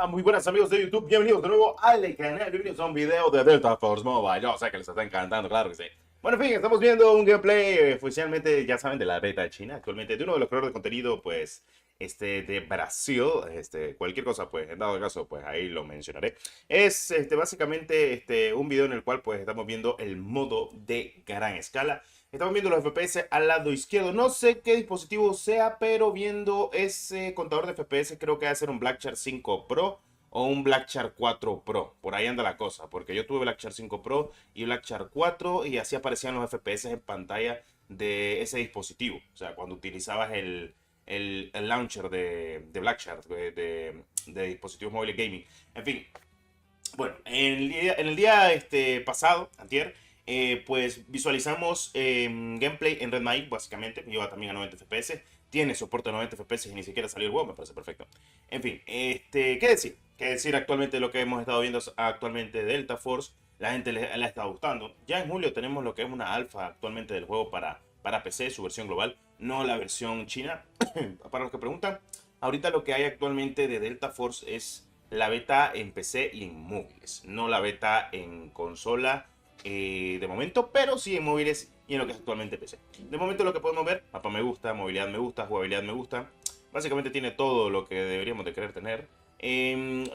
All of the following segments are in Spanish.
Muy buenas amigos de YouTube, bienvenidos de nuevo al canal, bienvenidos a un video de Delta Force Mobile. Yo sé que les está encantando, claro que sí. Bueno, en fin, estamos viendo un gameplay oficialmente, ya saben, de la beta de China, actualmente de uno de los creadores de contenido, pues, de Brasil, cualquier cosa, pues, en dado caso, pues, ahí lo mencionaré. Es, básicamente, un video en el cual, pues, estamos viendo el modo de gran escala. Estamos viendo los FPS al lado izquierdo. No sé qué dispositivo sea, pero viendo ese contador de FPS creo que va a ser un Blackshare 5 Pro o un Blackshare 4 Pro. Por ahí anda la cosa, porque yo tuve Blackshare 5 Pro y Blackshare 4 y así aparecían los FPS en pantalla de ese dispositivo. O sea, cuando utilizabas el launcher de Blackshare, de dispositivos móviles gaming. En fin, bueno, en el día pasado, antier, pues visualizamos gameplay en Red Knight, básicamente, lleva también a 90 FPS, tiene soporte a 90 FPS y ni siquiera salió el juego, me parece perfecto. En fin, ¿qué decir? ¿Qué decir actualmente lo que hemos estado viendo actualmente de Delta Force? La gente le ha estado gustando. Ya en julio tenemos lo que es una alfa actualmente del juego para PC, su versión global, no la versión china. Para los que preguntan, ahorita lo que hay actualmente de Delta Force es la beta en PC y en móviles, no la beta en consola de momento, pero sí en móviles y en lo que es actualmente PC. De momento lo que podemos ver, mapa me gusta, movilidad me gusta, jugabilidad me gusta, básicamente tiene todo lo que deberíamos de querer tener.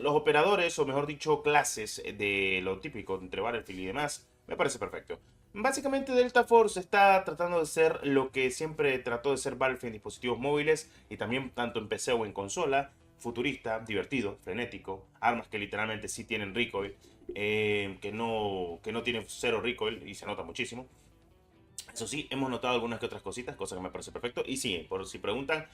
Los operadores, o mejor dicho, clases de lo típico entre Battlefield y demás, me parece perfecto. Básicamente Delta Force está tratando de ser lo que siempre trató de ser Battlefield en dispositivos móviles y también tanto en PC o en consola, futurista, divertido, frenético, armas que literalmente sí tienen recoil, que no tienen cero recoil y se nota muchísimo. Eso sí, hemos notado algunas que otras cositas, cosas que me parece perfecto. Y sí, por si preguntan,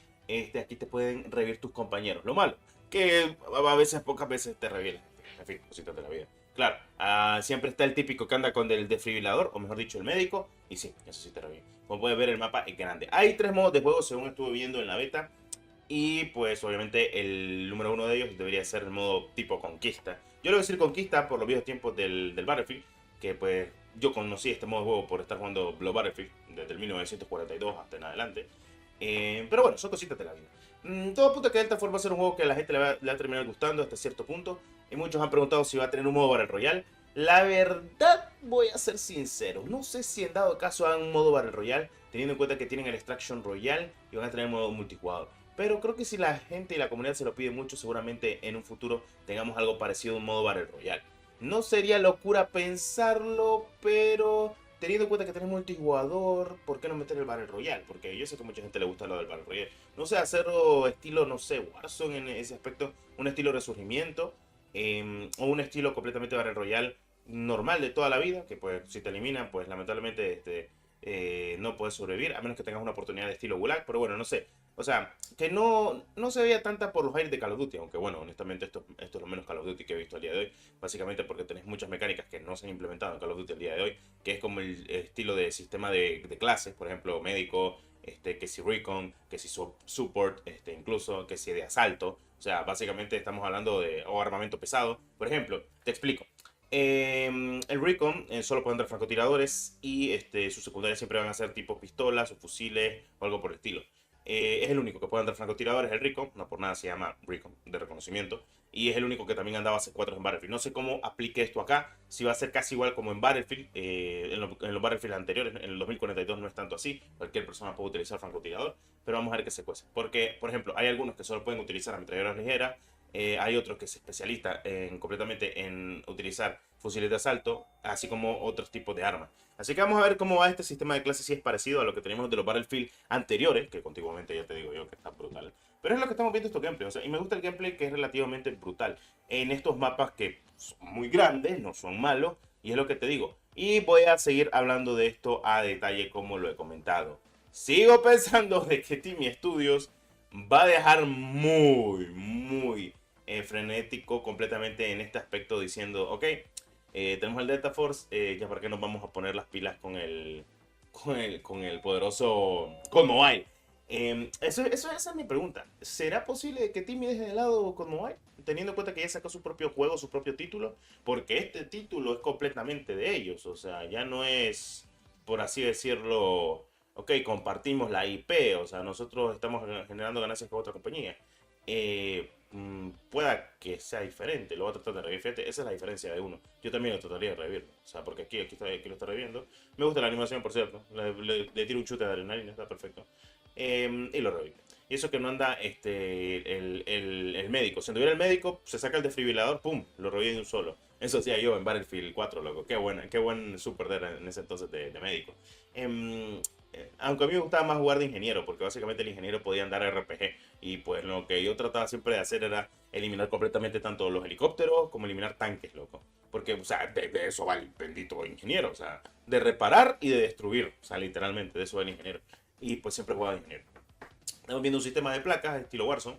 aquí te pueden revivir tus compañeros. Lo malo, que a veces, pocas veces te reviven. En fin, cositas de la vida. Claro, siempre está el típico que anda con el desfibrilador, o mejor dicho, el médico. Y sí, eso sí te revive. Como puedes ver, el mapa es grande. Hay tres modos de juego según estuve viendo en la beta. Y pues obviamente el número uno de ellos debería ser el modo tipo conquista. Yo le voy a decir conquista por los viejos tiempos del Battlefield, que pues yo conocí este modo de juego por estar jugando Blood Battlefield desde el 1942 hasta en adelante. Pero bueno, son cositas de la vida. Todo apunta a que Delta Force va a ser un juego que a la gente le va a terminar gustando hasta cierto punto. Y muchos han preguntado si va a tener un modo Battle Royale. La verdad, voy a ser sincero. No sé si en dado caso hagan un modo Battle Royale, teniendo en cuenta que tienen el Extraction Royale y van a tener modo multijugador. Pero creo que si la gente y la comunidad se lo pide mucho, seguramente en un futuro tengamos algo parecido a un modo Battle Royale. No sería locura pensarlo, pero teniendo en cuenta que tenemos multijugador, ¿por qué no meter el Battle Royale? Porque yo sé que a mucha gente le gusta lo del Battle Royale. No sé, hacerlo estilo, no sé, Warzone en ese aspecto, un estilo Resurgimiento, o un estilo completamente Battle Royale normal de toda la vida, que pues si te eliminan, pues lamentablemente no puedes sobrevivir, a menos que tengas una oportunidad de estilo Gulag, pero bueno, no sé. O sea, que no se veía tanta por los aires de Call of Duty, aunque bueno, honestamente esto es lo menos Call of Duty que he visto al día de hoy, básicamente porque tenés muchas mecánicas que no se han implementado en Call of Duty al día de hoy, que es como el estilo de sistema de clases, por ejemplo, médico, que si recon, que si support, incluso que si de asalto, o sea, básicamente estamos hablando de o armamento pesado. Por ejemplo, te explico. El Recon solo pueden dar francotiradores y sus secundarias siempre van a ser tipo pistolas o fusiles o algo por el estilo. Es el único que puede andar francotiradores, el Recon, no por nada se llama Recon de reconocimiento. Y es el único que también andaba hace 4 en Battlefield. No sé cómo aplique esto acá, si va a ser casi igual como en Battlefield, en los Battlefield anteriores, en el 2042 no es tanto así, cualquier persona puede utilizar francotirador, pero vamos a ver qué se cuece. Porque, por ejemplo, hay algunos que solo pueden utilizar ametralladoras ligeras, hay otros que se especializan completamente en utilizar fusiles de asalto, así como otros tipos de armas. Así que vamos a ver cómo va este sistema de clases, si es parecido a lo que teníamos de los Battlefield anteriores, que contiguamente ya te digo yo que está brutal. Pero es lo que estamos viendo estos gameplays, o sea, y me gusta el gameplay que es relativamente brutal. En estos mapas que son muy grandes, no son malos, y es lo que te digo. Y voy a seguir hablando de esto a detalle como lo he comentado. Sigo pensando de que Timmy Studios va a dejar muy frenético completamente en este aspecto diciendo, ok, tenemos el Delta Force, ya para qué nos vamos a poner las pilas con el poderoso con Mobile. Esa es mi pregunta. ¿Será posible que Timmy deje de lado con Mobile? Teniendo en cuenta que ya sacó su propio juego, su propio título, porque este título es completamente de ellos, o sea, ya no es, por así decirlo, ok, compartimos la IP, o sea, nosotros estamos generando ganancias con otra compañía. pueda que sea diferente. Lo voy a tratar de revivir. Fíjate, esa es la diferencia de uno. Yo también lo trataría de revivirlo. O sea, porque aquí lo está reviviendo. Me gusta la animación, por cierto. Le tiro un chute de adrenalina, está perfecto. Y lo revive. Y eso que no anda el médico. Si anduviera el médico, se saca el desfibrilador, pum, lo revive de un solo. Eso hacía yo en Battlefield 4, loco. Qué buen super en ese entonces de médico. Em, Aunque a mí me gustaba más jugar de ingeniero, porque básicamente el ingeniero podía andar RPG. Y pues lo que yo trataba siempre de hacer era eliminar completamente tanto los helicópteros como eliminar tanques, loco. Porque, o sea, de eso va el bendito ingeniero. O sea, de reparar y de destruir. O sea, literalmente, de eso va el ingeniero. Y pues siempre jugaba de ingeniero. Estamos viendo un sistema de placas estilo Warzone.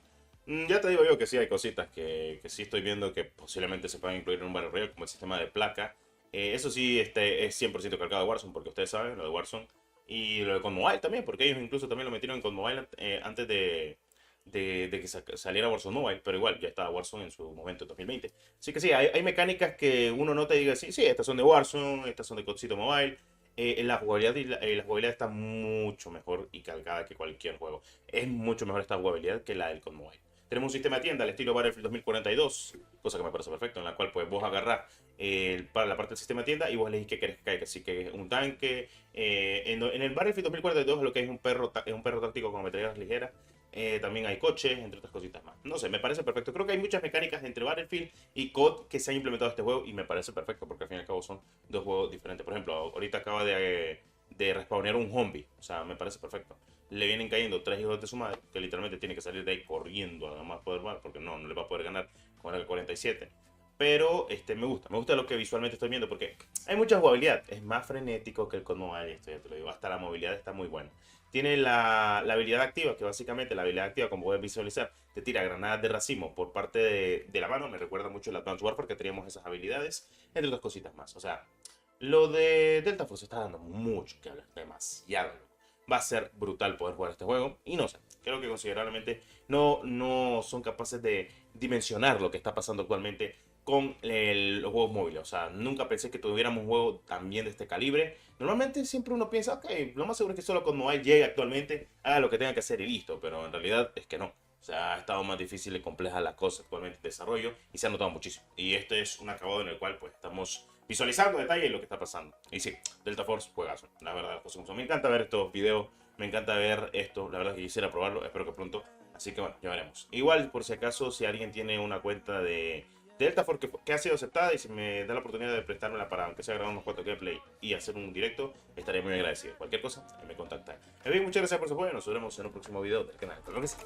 Ya te digo yo que sí hay cositas que sí estoy viendo que posiblemente se puedan incluir en un Battle Royale, como el sistema de placa. Eso sí, es 100% cargado de Warzone, porque ustedes saben, lo de Warzone. Y lo de COD Mobile también, porque ellos incluso también lo metieron en COD Mobile antes de que saliera Warzone Mobile, pero igual ya estaba Warzone en su momento, en 2020. Así que sí, hay mecánicas que uno nota y diga, sí, sí, estas son de Warzone, estas son de CODcito Mobile. La jugabilidad, la jugabilidad está mucho mejor y cargada que cualquier juego. Es mucho mejor esta jugabilidad que la del COD Mobile. Tenemos un sistema de tienda al estilo Battlefield 2042, cosa que me parece perfecto, en la cual pues vos agarrás para la parte del sistema de tienda y vos elegís qué querés que caiga. Así que un tanque. En el Battlefield 2042 lo que es un perro táctico con metralletas ligeras. También hay coches, entre otras cositas más. No sé, me parece perfecto. Creo que hay muchas mecánicas entre Battlefield y COD que se han implementado en este juego y me parece perfecto porque al fin y al cabo son dos juegos diferentes. Por ejemplo, ahorita acaba de respawnear un zombie. O sea, me parece perfecto. Le vienen cayendo tres hijos de su madre que literalmente tiene que salir de ahí corriendo a más poder más porque no le va a poder ganar con el 47. Pero me gusta lo que visualmente estoy viendo porque hay mucha jugabilidad. Es más frenético que el COD Mobile, esto ya te lo digo. Hasta la movilidad está muy buena. Tiene la habilidad activa, que básicamente la habilidad activa, como puedes visualizar, te tira granadas de racimo por parte de la mano. Me recuerda mucho el Advanced Warfare, que teníamos esas habilidades, entre otras cositas más. O sea, lo de Delta Force está dando mucho que hablar, demasiado. Va a ser brutal poder jugar este juego. Y no sé, creo que considerablemente no son capaces de dimensionar lo que está pasando actualmente con los juegos móviles. O sea, nunca pensé que tuviéramos un juego también de este calibre. Normalmente siempre uno piensa, ok, lo más seguro es que solo con Mobile llegue actualmente, haga lo que tenga que hacer y listo. Pero en realidad es que no. O sea, ha estado más difícil y compleja la cosa actualmente de desarrollo y se ha notado muchísimo. Y este es un acabado en el cual pues estamos visualizando detalle de lo que está pasando. Y sí, Delta Force, juegazo. La verdad, las cosas como son. Me encanta ver estos videos, me encanta ver esto. La verdad que quisiera probarlo, espero que pronto. Así que bueno, ya veremos. Igual, por si acaso, si alguien tiene una cuenta de Delta Force que ha sido aceptada y si me da la oportunidad de prestármela para aunque sea grabar unos cuantos gameplay y hacer un directo, estaría muy agradecido. Cualquier cosa, me contacta. Muchas gracias por su apoyo. Nos vemos en un próximo video del canal. Claro que sí.